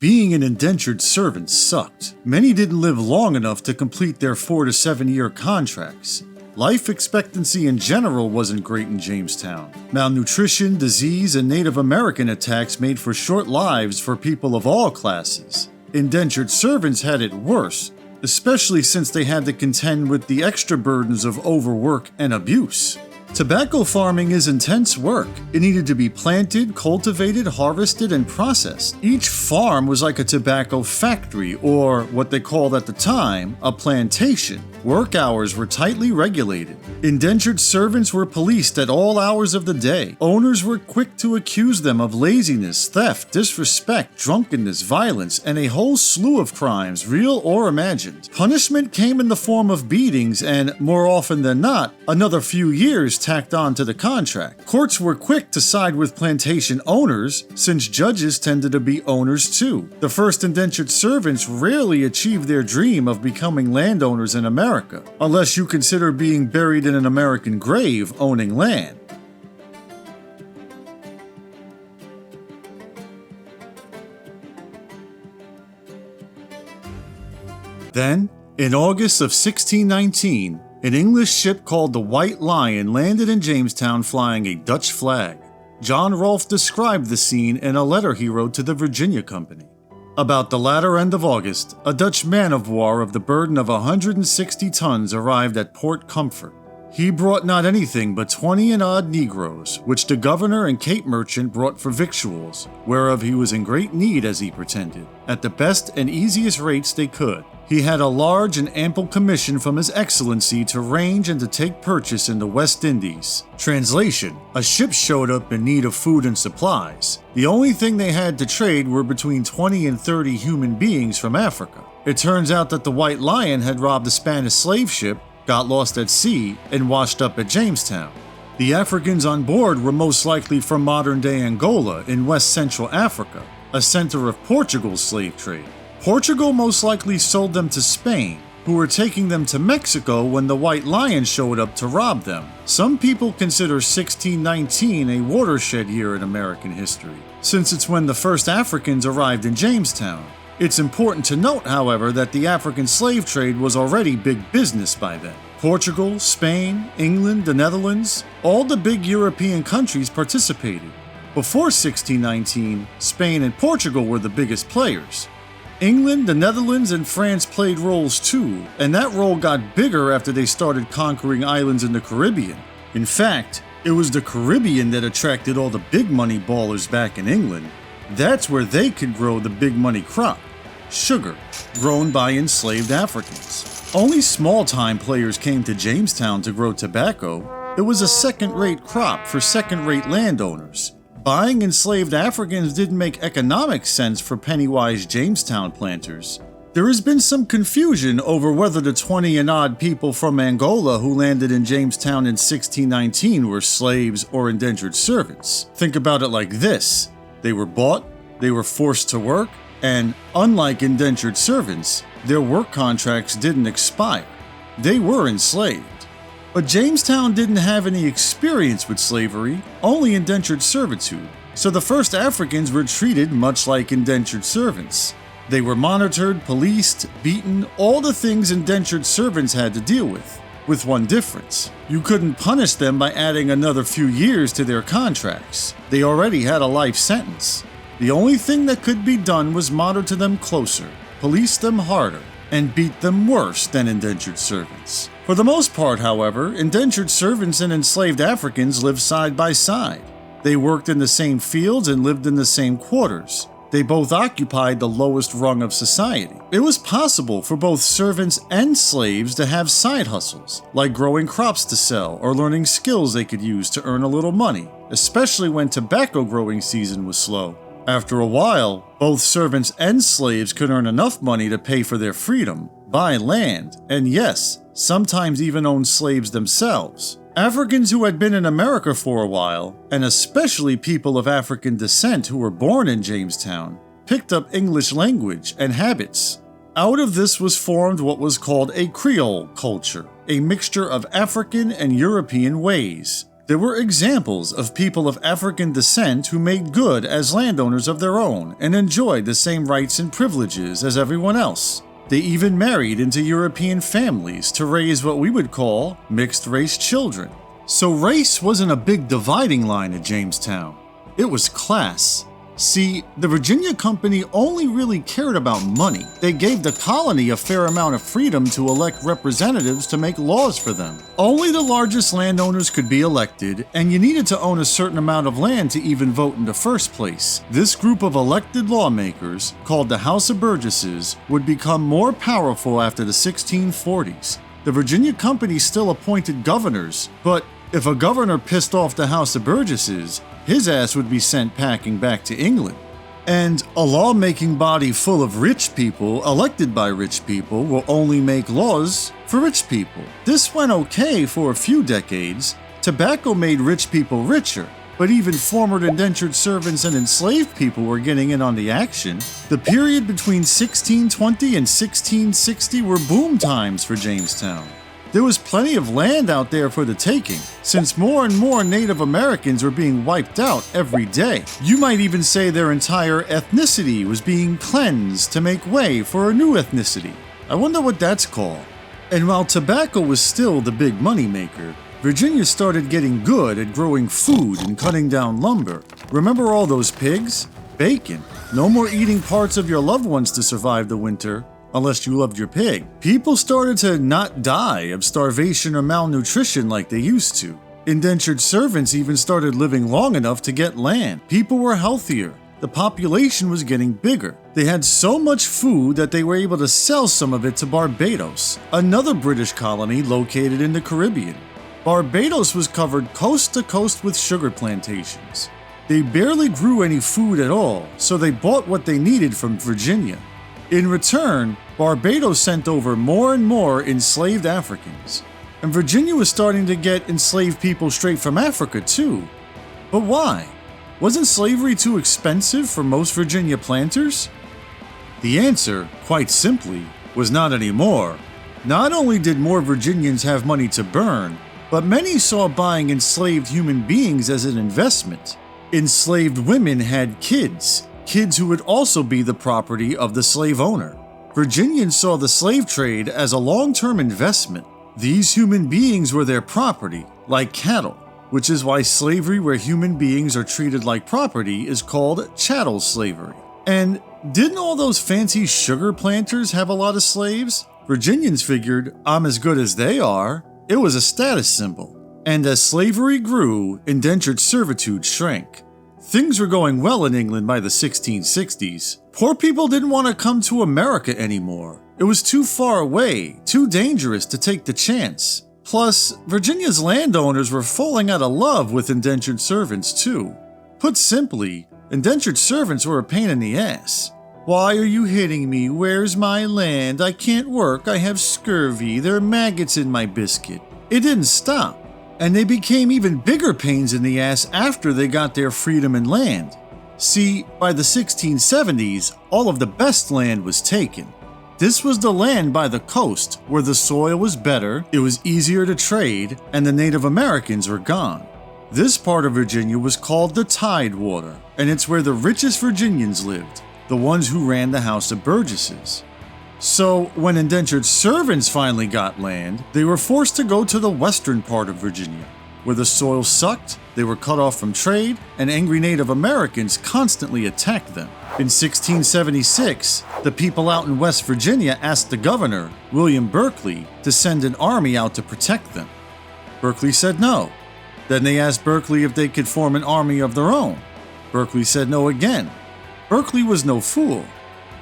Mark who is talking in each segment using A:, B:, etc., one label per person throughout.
A: Being an indentured servant sucked. Many didn't live long enough to complete their 4 to 7 year contracts. Life expectancy in general wasn't great in Jamestown. Malnutrition, disease, and Native American attacks made for short lives for people of all classes. Indentured servants had it worse, especially since they had to contend with the extra burdens of overwork and abuse. Tobacco farming is intense work. It needed to be planted, cultivated, harvested, and processed. Each farm was like a tobacco factory, or what they called at the time, a plantation. Work hours were tightly regulated. Indentured servants were policed at all hours of the day. Owners were quick to accuse them of laziness, theft, disrespect, drunkenness, violence, and a whole slew of crimes, real or imagined. Punishment came in the form of beatings and, more often than not, another few years tacked on to the contract. Courts were quick to side with plantation owners, since judges tended to be owners too. The first indentured servants rarely achieved their dream of becoming landowners in America, unless you consider being buried in an American grave owning land. Then, in August of 1619, an English ship called the White Lion landed in Jamestown flying a Dutch flag. John Rolfe described the scene in a letter he wrote to the Virginia Company. About the latter end of August, a Dutch man-of-war of the burden of 160 tons arrived at Port Comfort. He brought not anything but 20 and odd Negroes, which the governor and Cape merchant brought for victuals, whereof he was in great need, as he pretended, at the best and easiest rates they could. He had a large and ample commission from His Excellency to range and to take purchase in the West Indies. Translation: a ship showed up in need of food and supplies. The only thing they had to trade were between 20 and 30 human beings from Africa. It turns out that the White Lion had robbed a Spanish slave ship, got lost at sea, and washed up at Jamestown. The Africans on board were most likely from modern-day Angola in West Central Africa, a center of Portugal's slave trade. Portugal most likely sold them to Spain, who were taking them to Mexico when the White Lion showed up to rob them. Some people consider 1619 a watershed year in American history, since it's when the first Africans arrived in Jamestown. It's important to note, however, that the African slave trade was already big business by then. Portugal, Spain, England, the Netherlands, all the big European countries participated. Before 1619, Spain and Portugal were the biggest players. England, the Netherlands, and France played roles too, and that role got bigger after they started conquering islands in the Caribbean. In fact, it was the Caribbean that attracted all the big money ballers back in England. That's where they could grow the big money crop: sugar, grown by enslaved Africans. Only small-time players came to Jamestown to grow tobacco. It was a second-rate crop for second-rate landowners. Buying enslaved Africans didn't make economic sense for penny-wise Jamestown planters. There has been some confusion over whether the 20 and odd people from Angola who landed in Jamestown in 1619 were slaves or indentured servants. Think about it like this: they were bought, they were forced to work, and unlike indentured servants, their work contracts didn't expire. They were enslaved. But Jamestown didn't have any experience with slavery, only indentured servitude, so the first Africans were treated much like indentured servants. They were monitored, policed, beaten, all the things indentured servants had to deal with one difference. You couldn't punish them by adding another few years to their contracts. They already had a life sentence. The only thing that could be done was monitor them closer, police them harder, and beat them worse than indentured servants. For the most part, however, indentured servants and enslaved Africans lived side by side. They worked in the same fields and lived in the same quarters. They both occupied the lowest rung of society. It was possible for both servants and slaves to have side hustles, like growing crops to sell or learning skills they could use to earn a little money, especially when tobacco growing season was slow. After a while, both servants and slaves could earn enough money to pay for their freedom, buy land, and yes, sometimes even own slaves themselves. Africans who had been in America for a while, and especially people of African descent who were born in Jamestown, picked up English language and habits. Out of this was formed what was called a Creole culture, a mixture of African and European ways. There were examples of people of African descent who made good as landowners of their own and enjoyed the same rights and privileges as everyone else. They even married into European families to raise what we would call mixed-race children. So race wasn't a big dividing line at Jamestown. It was class. See, the Virginia Company only really cared about money. They gave the colony a fair amount of freedom to elect representatives to make laws for them. Only the largest landowners could be elected, and you needed to own a certain amount of land to even vote in the first place. This group of elected lawmakers, called the House of Burgesses, would become more powerful after the 1640s. The Virginia Company still appointed governors, but if a governor pissed off the House of Burgesses, his ass would be sent packing back to England. And a lawmaking body full of rich people, elected by rich people, will only make laws for rich people. This went okay for a few decades. Tobacco made rich people richer, but even former indentured servants and enslaved people were getting in on the action. The period between 1620 and 1660 were boom times for Jamestown. There was plenty of land out there for the taking, since more and more Native Americans were being wiped out every day. You might even say their entire ethnicity was being cleansed to make way for a new ethnicity. I wonder what that's called. And while tobacco was still the big moneymaker, Virginia started getting good at growing food and cutting down lumber. Remember all those pigs? Bacon. No more eating parts of your loved ones to survive the winter. Unless you loved your pig. People started to not die of starvation or malnutrition like they used to. Indentured servants even started living long enough to get land. People were healthier. The population was getting bigger. They had so much food that they were able to sell some of it to Barbados, another British colony located in the Caribbean. Barbados was covered coast to coast with sugar plantations. They barely grew any food at all, so they bought what they needed from Virginia. In return, Barbados sent over more and more enslaved Africans. And Virginia was starting to get enslaved people straight from Africa too. But why? Wasn't slavery too expensive for most Virginia planters? The answer, quite simply, was not anymore. Not only did more Virginians have money to burn, but many saw buying enslaved human beings as an investment. Enslaved women had kids who would also be the property of the slave owner. Virginians saw the slave trade as a long-term investment. These human beings were their property, like cattle, which is why slavery where human beings are treated like property is called chattel slavery. And didn't all those fancy sugar planters have a lot of slaves? Virginians figured, I'm as good as they are. It was a status symbol. And as slavery grew, indentured servitude shrank. Things were going well in England by the 1660s. Poor people didn't want to come to America anymore. It was too far away, too dangerous to take the chance. Plus, Virginia's landowners were falling out of love with indentured servants too. Put simply, indentured servants were a pain in the ass. Why are you hitting me? Where's my land? I can't work. I have scurvy. There are maggots in my biscuit. It didn't stop. And they became even bigger pains in the ass after they got their freedom and land. See, by the 1670s, all of the best land was taken. This was the land by the coast, where the soil was better, it was easier to trade, and the Native Americans were gone. This part of Virginia was called the Tidewater, and it's where the richest Virginians lived, the ones who ran the House of Burgesses. So, when indentured servants finally got land, they were forced to go to the western part of Virginia, where the soil sucked, they were cut off from trade, and angry Native Americans constantly attacked them. In 1676, the people out in West Virginia asked the governor, William Berkeley, to send an army out to protect them. Berkeley said no. Then they asked Berkeley if they could form an army of their own. Berkeley said no again. Berkeley was no fool.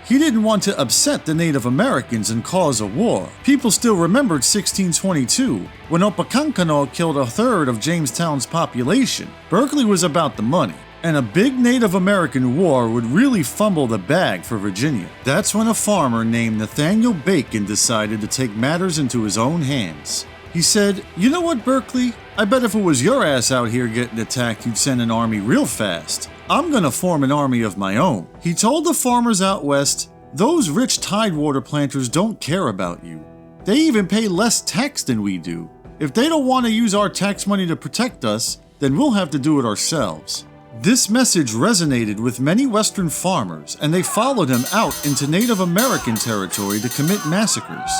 A: He didn't want to upset the Native Americans and cause a war. People still remembered 1622, when Opechancanough killed a third of Jamestown's population. Berkeley was about the money, and a big Native American war would really fumble the bag for Virginia. That's when a farmer named Nathaniel Bacon decided to take matters into his own hands. He said, "You know what, Berkeley? I bet if it was your ass out here getting attacked, you'd send an army real fast. I'm gonna form an army of my own." He told the farmers out west, "Those rich Tidewater planters don't care about you. They even pay less tax than we do. If they don't want to use our tax money to protect us, then we'll have to do it ourselves. This message resonated with many Western farmers, and they followed him out into Native American territory to commit massacres.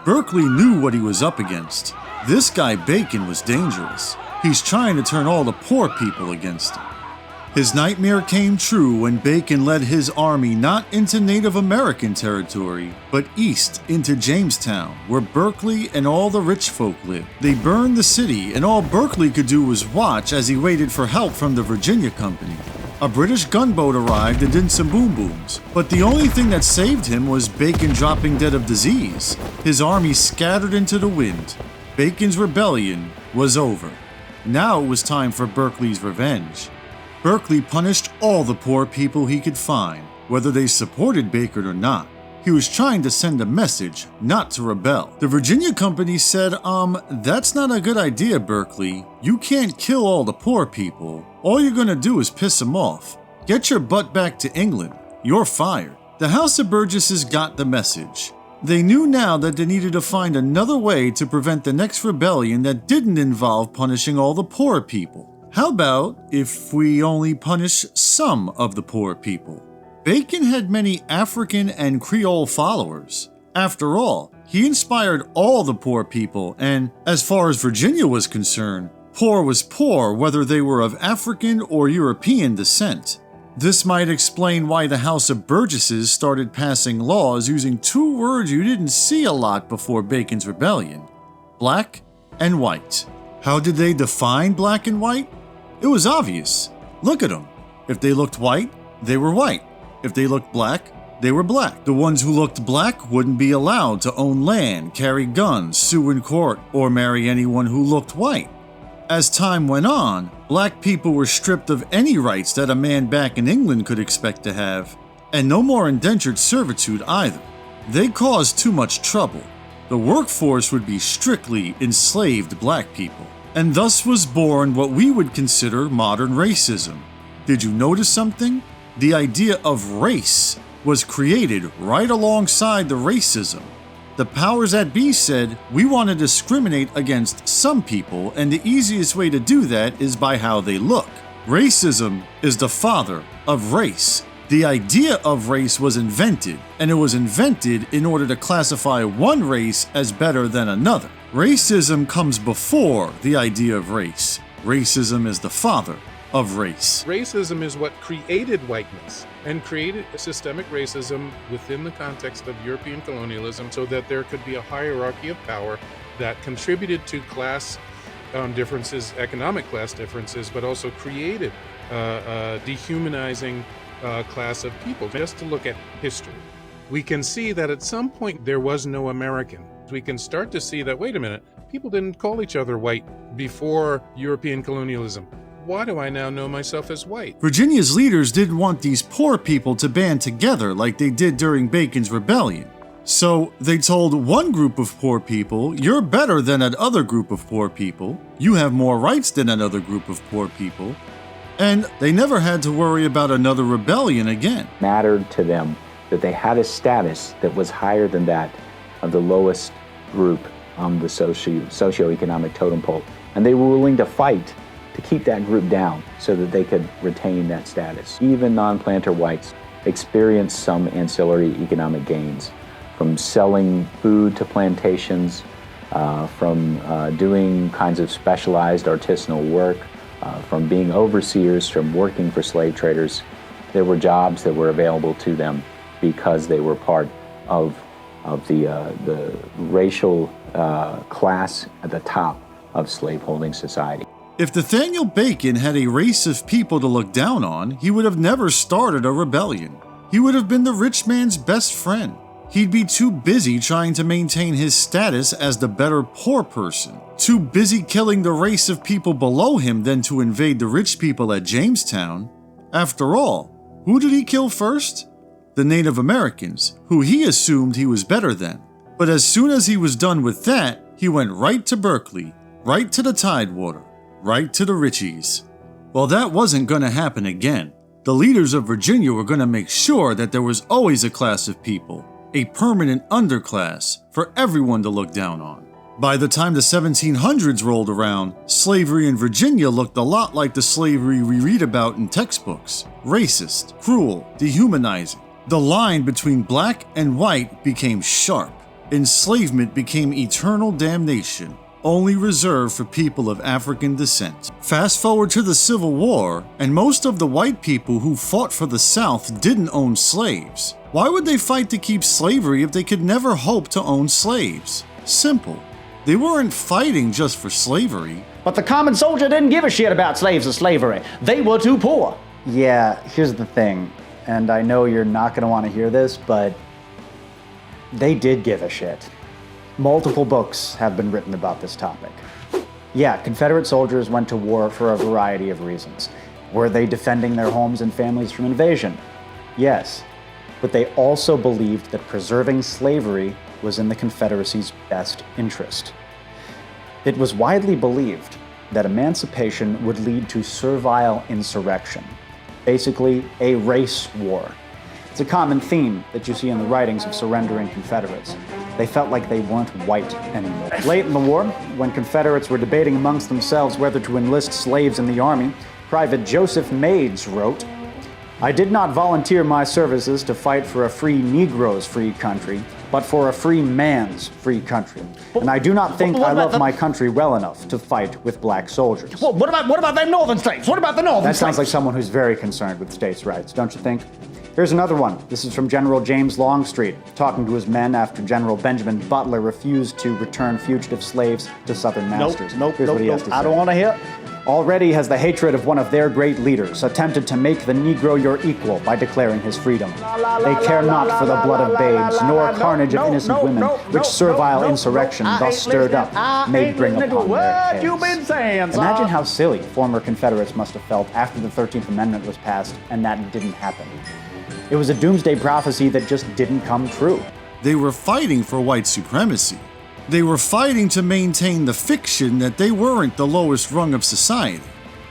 A: Berkeley knew what he was up against. This guy Bacon was dangerous. He's trying to turn all the poor people against him. His nightmare came true when Bacon led his army not into Native American territory, but east into Jamestown, where Berkeley and all the rich folk lived. They burned the city, and all Berkeley could do was watch as he waited for help from the Virginia Company. A British gunboat arrived and did some boom booms, but the only thing that saved him was Bacon dropping dead of disease. His army scattered into the wind. Bacon's rebellion was over. Now it was time for Berkeley's revenge. Berkeley punished all the poor people he could find, whether they supported Bacon or not. He was trying to send a message, not to rebel. The Virginia Company said, that's not a good idea, Berkeley. You can't kill all the poor people. All you're gonna do is piss them off. Get your butt back to England. You're fired. The House of Burgesses got the message. They knew now that they needed to find another way to prevent the next rebellion that didn't involve punishing all the poor people. How about if we only punish some of the poor people? Bacon had many African and Creole followers. After all, he inspired all the poor people, and as far as Virginia was concerned, poor was poor whether they were of African or European descent. This might explain why the House of Burgesses started passing laws using two words you didn't see a lot before Bacon's rebellion: black and white. How did they define black and white? It was obvious. Look at them. If they looked white, they were white. If they looked black, they were black. The ones who looked black wouldn't be allowed to own land, carry guns, sue in court, or marry anyone who looked white. As time went on, black people were stripped of any rights that a man back in England could expect to have, and no more indentured servitude either. They caused too much trouble. The workforce would be strictly enslaved black people. And thus was born what we would consider modern racism. Did you notice something? The idea of race was created right alongside the racism. The powers that be said, we want to discriminate against some people, and the easiest way to do that is by how they look. Racism is the father of race. The idea of race was invented, and it was invented in order to classify one race as better than another. Racism comes before the idea of race. Racism is the father of race.
B: Racism is what created whiteness and created systemic racism within the context of European colonialism so that there could be a hierarchy of power that contributed to class differences, economic class differences, but also created a dehumanizing class of people. Just to look at history, we can see that at some point there was no American. We can start to see that, wait a minute, people didn't call each other white before European colonialism. Why do I now know myself as white?
A: Virginia's leaders didn't want these poor people to band together like they did during Bacon's rebellion. So they told one group of poor people, you're better than that other group of poor people, you have more rights than another group of poor people, and they never had to worry about another rebellion again.
C: Mattered to them that they had a status that was higher than that of the lowest group on the socioeconomic totem pole. And they were willing to fight to keep that group down so that they could retain that status. Even non-planter whites experienced some ancillary economic gains from selling food to plantations, from doing kinds of specialized artisanal work, from being overseers, from working for slave traders. There were jobs that were available to them because they were part of the racial class at the top of slaveholding society.
A: If Nathaniel Bacon had a race of people to look down on, he would have never started a rebellion. He would have been the rich man's best friend. He'd be too busy trying to maintain his status as the better poor person, too busy killing the race of people below him than to invade the rich people at Jamestown. After all, who did he kill first? The Native Americans, who he assumed he was better than. But as soon as he was done with that, he went right to Berkeley, right to the Tidewater, right to the Richies. Well, that wasn't going to happen again. The leaders of Virginia were going to make sure that there was always a class of people, a permanent underclass for everyone to look down on. By the time the 1700s rolled around, slavery in Virginia looked a lot like the slavery we read about in textbooks. Racist, cruel, dehumanizing. The line between black and white became sharp. Enslavement became eternal damnation, only reserved for people of African descent. Fast forward to the Civil War, and most of the white people who fought for the South didn't own slaves. Why would they fight to keep slavery if they could never hope to own slaves? Simple. They weren't fighting just for slavery.
D: But the common soldier didn't give a shit about slaves or slavery. They were too poor. Yeah, here's the thing, and I know you're not going to want to hear this, but they did give a shit. Multiple books have been written about this topic. Yeah, Confederate soldiers went to war for a variety of reasons. Were they defending their homes and families from invasion? Yes, but they also believed that preserving slavery was in the Confederacy's best interest. It was widely believed that emancipation would lead to servile insurrection, basically a race war. It's a common theme that you see in the writings of surrendering Confederates. They felt like they weren't white anymore. Late in the war, when Confederates were debating amongst themselves whether to enlist slaves in the army, Private Joseph Maids wrote, "I did not volunteer my services to fight for a free Negro's free country, but for a free man's free country. And I do not think I love my country well enough to fight with black soldiers."
E: Well, what about them northern slaves? What about the northern
D: That
E: slaves?
D: sounds like someone who's very concerned with states' rights, don't you think? Here's another one. This is from General James Longstreet, talking to his men after General Benjamin Butler refused to return fugitive slaves to Southern masters. Here's what he has to say.
E: I don't want to hear.
D: "Already has the hatred of one of their great leaders attempted to make the Negro your equal by declaring his freedom. They care not for the blood of babes, nor carnage of innocent women, which servile insurrection thus stirred up may bring upon their heads."
E: You've been saying, son.
D: Imagine how silly former Confederates must have felt after the 13th Amendment was passed and that didn't happen. It was a doomsday prophecy that just didn't come true.
A: They were fighting for white supremacy. They were fighting to maintain the fiction that they weren't the lowest rung of society.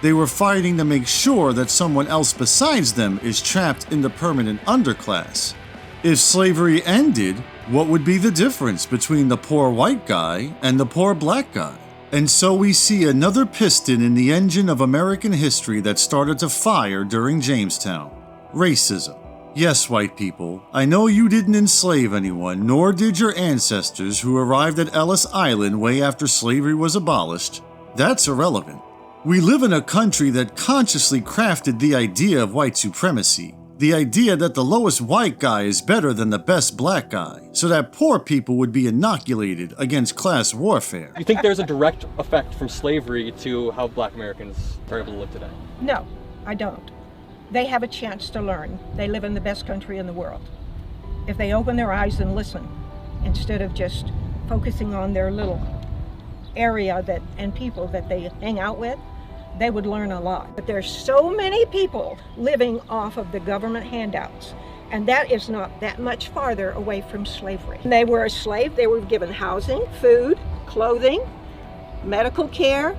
A: They were fighting to make sure that someone else besides them is trapped in the permanent underclass. If slavery ended, what would be the difference between the poor white guy and the poor black guy? And so we see another piston in the engine of American history that started to fire during Jamestown: racism. Yes, white people, I know you didn't enslave anyone, nor did your ancestors who arrived at Ellis Island way after slavery was abolished. That's irrelevant. We live in a country that consciously crafted the idea of white supremacy, the idea that the lowest white guy is better than the best black guy, so that poor people would be inoculated against class warfare.
F: You think there's a direct effect from slavery to how black Americans are able to live today?
G: No, I don't. They have a chance to learn. They live in the best country in the world. If they open their eyes and listen, instead of just focusing on their little area and people that they hang out with, they would learn a lot. But there's so many people living off of the government handouts, and that is not that much farther away from slavery. They were a slave. They were given housing, food, clothing, medical care.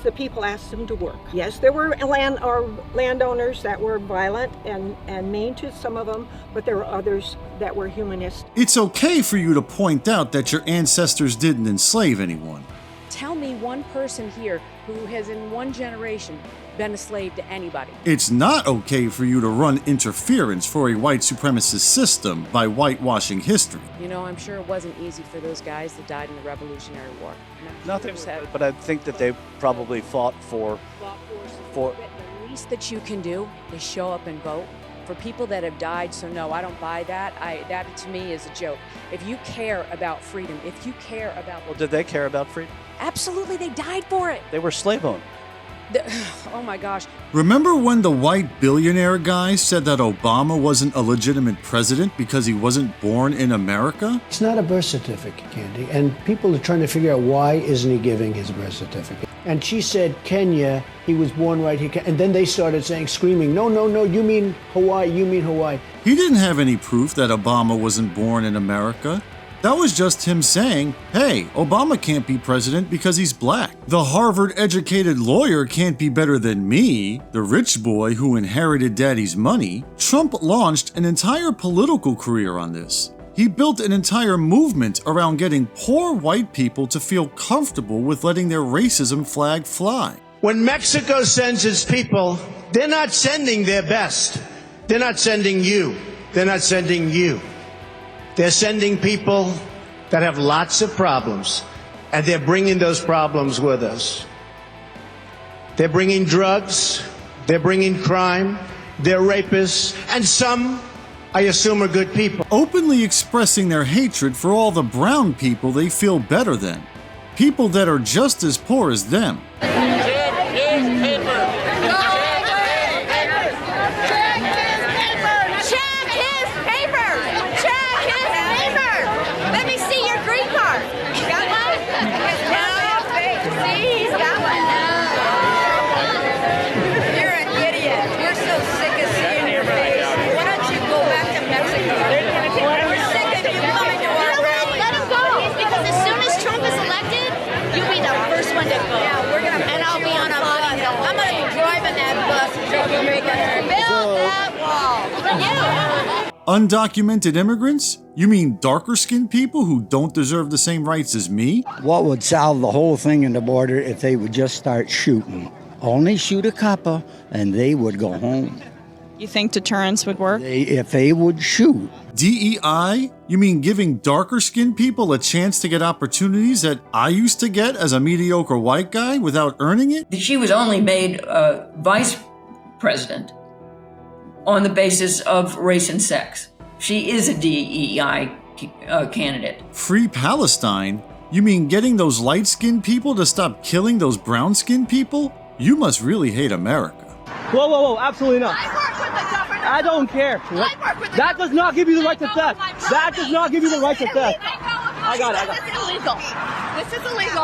G: The people asked them to work. Yes, there were landowners that were violent and mean to some of them, but there were others that were humanist.
A: It's okay for you to point out that your ancestors didn't enslave anyone.
H: Tell me one person here who has in one generation been a slave to anybody.
A: It's not okay for you to run interference for a white supremacist system by whitewashing history.
H: You know, I'm sure it wasn't easy for those guys that died in the Revolutionary War.
I: Nothing, but I think that they probably fought for.
H: The least that you can do is show up and vote for people that have died. So no, I don't buy that. That to me is a joke. If you care about freedom, if you care about...
I: Well, did they care about freedom?
H: Absolutely, they died for it.
I: They were slave owned.
H: Oh my gosh.
A: Remember when the white billionaire guy said that Obama wasn't a legitimate president because he wasn't born in America?
J: It's not a birth certificate, Candy, and people are trying to figure out why isn't he giving his birth certificate. And she said, Kenya, he was born right here. And then they started screaming, no, you mean Hawaii, you mean Hawaii.
A: He didn't have any proof that Obama wasn't born in America. That was just him saying, hey, Obama can't be president because he's black. The Harvard-educated lawyer can't be better than me, the rich boy who inherited daddy's money. Trump launched an entire political career on this. He built an entire movement around getting poor white people to feel comfortable with letting their racism flag fly.
J: When Mexico sends its people, they're not sending their best. They're not sending you. They're not sending you. They're sending people that have lots of problems, and they're bringing those problems with us. They're bringing drugs, they're bringing crime, they're rapists, and some, I assume, are good people.
A: Openly expressing their hatred for all the brown people they feel better than. People that are just as poor as them. Undocumented immigrants? You mean darker-skinned people who don't deserve the same rights as me?
K: What would solve the whole thing in the border if they would just start shooting? Only shoot a couple and they would go home.
L: You think deterrence would work?
K: If they would shoot.
A: DEI? You mean giving darker-skinned people a chance to get opportunities that I used to get as a mediocre white guy without earning it?
M: She was only made vice president on the basis of race and sex. She is a DEI candidate.
A: Free Palestine? You mean getting those light-skinned people to stop killing those brown-skinned people? You must really hate America.
N: Whoa, whoa, whoa, absolutely not. I don't care. That does not give you the right to theft. That does not give you the right to theft. I got it.
O: This is illegal. This is illegal.